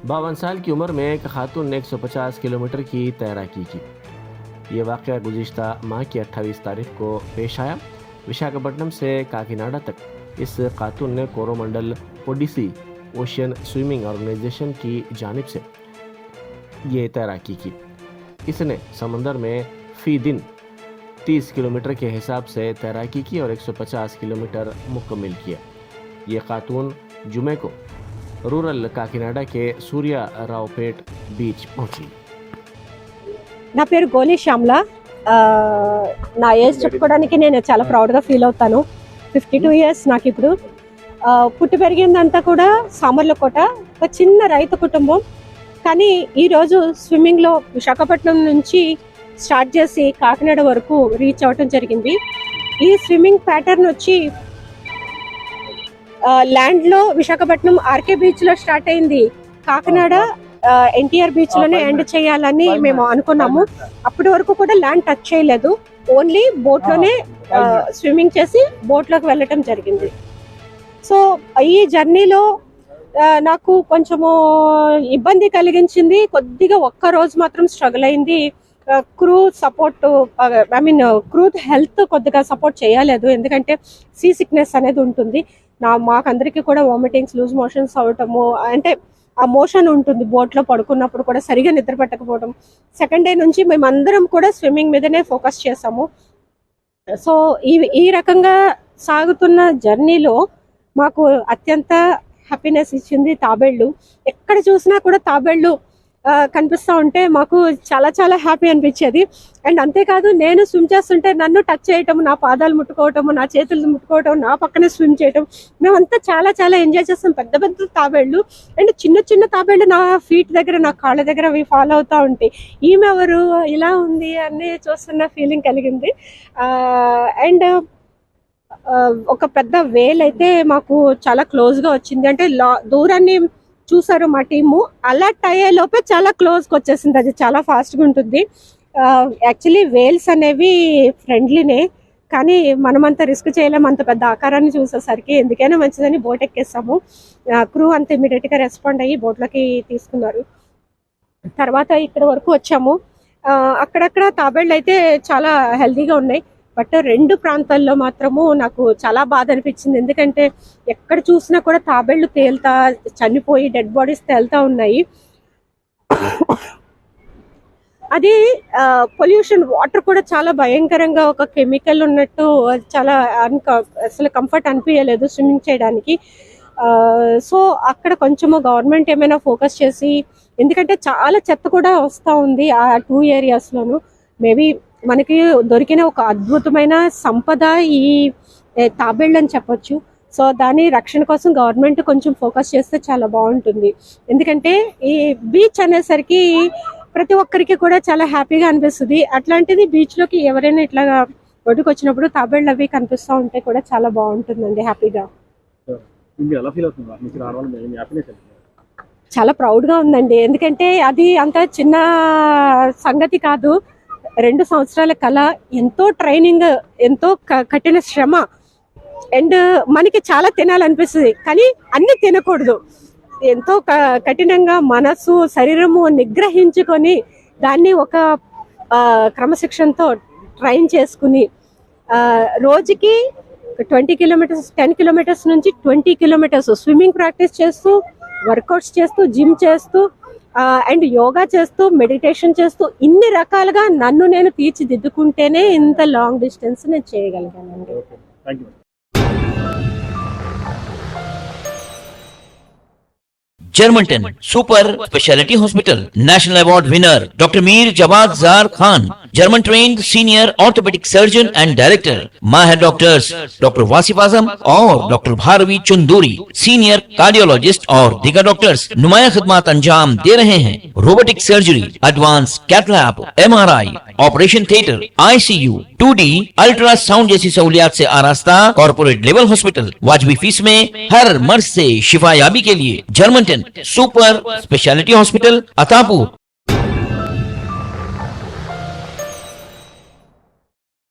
52 साल की उम्र में एक खातून ने 150 किलोमीटर की तैराकी की। ये वाक़या गुज़िश्ता माह की 28 तारीख को पेश आया। विशाखापट्टनम से काकीनाडा तक इस खातून ने Coromandel odyssey ocean swimming organisation की जानिब से ये तैराकी की। इसने समंदर में फ़ी दिन 30 किलोमीटर के हिसाब से तैराकी की और 150 किलोमीटर मुकम्मल किया। ये खातून जुमे को रूरल काकीनाडा के सूर्या रावपेट बीच पहुंची। నా పేరు గోలి శ్యామ్ల. నా ఏజ్ చెప్పుకోవడానికి నేను చాలా ప్రౌడ్గా ఫీల్ అవుతాను. 52 ఇయర్స్ నాకు ఇప్పుడు. పుట్టి పెరిగిందంతా కూడా సామర్లకోట, ఒక చిన్న రైతు కుటుంబం. కానీ ఈరోజు స్విమ్మింగ్లో విశాఖపట్నం నుంచి స్టార్ట్ చేసి కాకినాడ వరకు రీచ్ అవ్వటం జరిగింది. ఈ స్విమ్మింగ్ ప్యాటర్న్ వచ్చి ల్యాండ్లో విశాఖపట్నం ఆర్కే బీచ్లో స్టార్ట్ అయింది. కాకినాడ ఎన్టీఆర్ బీచ్ లోనే ఎండ్ చేయాలని మేము అనుకున్నాము. అప్పటి వరకు కూడా ల్యాండ్ టచ్ చేయలేదు, ఓన్లీ బోట్ లోనే స్విమ్మింగ్ చేసి బోట్ లోకి వెళ్ళటం జరిగింది. సో ఈ జర్నీలో నాకు కొంచెము ఇబ్బంది కలిగించింది. కొద్దిగా ఒక్క రోజు మాత్రం స్ట్రగుల్ అయింది. క్రూ సపోర్ట్, క్రూ హెల్త్ కొద్దిగా సపోర్ట్ చేయలేదు. ఎందుకంటే సీ సిక్నెస్ అనేది ఉంటుంది. మాకందరికీ కూడా వామిటింగ్స్, లూజ్ మోషన్స్ అవటము, అంటే ఆ మోషన్ ఉంటుంది. బోట్లో పడుకున్నప్పుడు కూడా సరిగా నిద్ర పట్టకపోవడం. సెకండ్ డే నుంచి మేమందరం కూడా స్విమ్మింగ్ మీదనే ఫోకస్ చేసాము. సో ఈ రకంగా సాగుతున్న జర్నీలో మాకు అత్యంత హ్యాపీనెస్ ఇచ్చింది తాబేళ్ళు. ఎక్కడ చూసినా కూడా తాబేళ్ళు కనిపిస్తూ ఉంటే మాకు చాలా చాలా హ్యాపీ అనిపించేది. అండ్ అంతేకాదు, నేను స్విమ్ చేస్తుంటే నన్ను టచ్ చేయటం, నా పాదాలు ముట్టుకోవటము, నా చేతులు ముట్టుకోవటం, నా పక్కనే స్విమ్ చేయటం, మేమంతా చాలా చాలా ఎంజాయ్ చేస్తాం. పెద్ద పెద్ద తాబేళ్ళు అండ్ చిన్న చిన్న తాబేళ్ళు నా ఫీట్ దగ్గర, నా కాళ్ళ దగ్గర అవి ఫాలో అవుతూ ఉంటాయి. ఈమె ఎవరు, ఇలా ఉంది అని చూస్తున్న ఫీలింగ్ కలిగింది. అండ్ ఒక పెద్ద వేల్ అయితే మాకు చాలా క్లోజ్గా వచ్చింది. అంటే దూరాన్ని చూసారు మా టీము, అలర్ట్ అయ్యే లోపే చాలా క్లోజ్కి వచ్చేసింది. అది చాలా ఫాస్ట్గా ఉంటుంది. యాక్చువల్లీ వేల్స్ అనేవి ఫ్రెండ్లీనే, కానీ మనమంతా రిస్క్ చేయలేము అంత పెద్ద ఆకారాన్ని చూసేసరికి. ఎందుకైనా మంచిదని బోట్ ఎక్కేస్తాము. క్రూ అంత ఇమీడియట్గా రెస్పాండ్ అయ్యి బోట్లోకి తీసుకున్నారు. తర్వాత ఇక్కడ వరకు వచ్చాము. అక్కడక్కడ తాబేళ్ళు అయితే చాలా హెల్తీగా ఉన్నాయి. బట్ రెండు ప్రాంతాల్లో మాత్రము నాకు చాలా బాధ అనిపించింది. ఎందుకంటే ఎక్కడ చూసినా కూడా తాబేళ్ళు తేలుతా, చనిపోయి డెడ్ బాడీస్ తేలుతా ఉన్నాయి. అది పొల్యూషన్, వాటర్ కూడా చాలా భయంకరంగా ఒక కెమికల్ ఉన్నట్టు, చాలా అసలు కంఫర్ట్ అనిపించలేదు స్విమ్మింగ్ చేయడానికి. సో అక్కడ కొంచెము గవర్నమెంట్ ఏమైనా ఫోకస్ చేసి, ఎందుకంటే చాలా చెత్త కూడా వస్తూ ఉంది ఆ 2 ఏరియాస్లోను. మేబీ మనకి దొరికిన ఒక అద్భుతమైన సంపద ఈ తాబేళ్ళు అని చెప్పొచ్చు. సో దాని రక్షణ కోసం గవర్నమెంట్ కొంచెం ఫోకస్ చేస్తే చాలా బాగుంటుంది. ఎందుకంటే ఈ బీచ్ అనేసరికి ప్రతి ఒక్కరికి కూడా చాలా హ్యాపీగా అనిపిస్తుంది. అట్లాంటిది బీచ్లోకి ఎవరైనా ఇట్లాగా ఒడ్డుకు వచ్చినప్పుడు తాబేళ్ళు అవి కనిపిస్తూ ఉంటే కూడా చాలా బాగుంటుందండి, హ్యాపీగా. చాలా ప్రౌడ్గా ఉందండి. ఎందుకంటే అది అంత చిన్న సంగతి కాదు. 2 సంవత్సరాల కళ, ఎంతో ట్రైనింగ్, ఎంతో కఠిన శ్రమ. అండ్ మనకి చాలా తినాలనిపిస్తుంది, కానీ అన్ని తినకూడదు. ఎంతో కఠినంగా మనసు, శరీరము నిగ్రహించుకొని దాన్ని ఒక క్రమశిక్షణతో ట్రైన్ చేసుకుని రోజుకి 20 కిలోమీటర్స్, 10 కిలోమీటర్స్ నుంచి 20 కిలోమీటర్స్ స్విమ్మింగ్ ప్రాక్టీస్ చేస్తూ, వర్కౌట్స్ చేస్తూ, జిమ్ చేస్తూ, అండ్ యోగా చేస్తూ, మెడిటేషన్ చేస్తూ, ఇన్ని రకాలుగా నన్ను నేను తీర్చిదిద్దుకుంటేనే ఇంత లాంగ్ డిస్టెన్స్ నేను చేయగలిగానండి. Germanten super speciality hospital, national award winner doctor Mir Jawad Zar Khan, German trained senior orthopaedic surgeon and director, माहिर डॉक्टर्स डॉक्टर वासिफ आजम और doctor Bharavi Chunduri, senior cardiologist और दीगर डॉक्टर्स नुमाया खिदमत अंजाम दे रहे हैं। Robotic surgery, advance cath lab, MRI, operation theatre, ICU, 2D ultrasound जैसी सहूलियात से आरास्ता कॉर्पोरेट लेवल हॉस्पिटल, वाजबी फीस में हर मर्ज से शिफायाबी के लिए Germanton super speciality hospital, Attapur.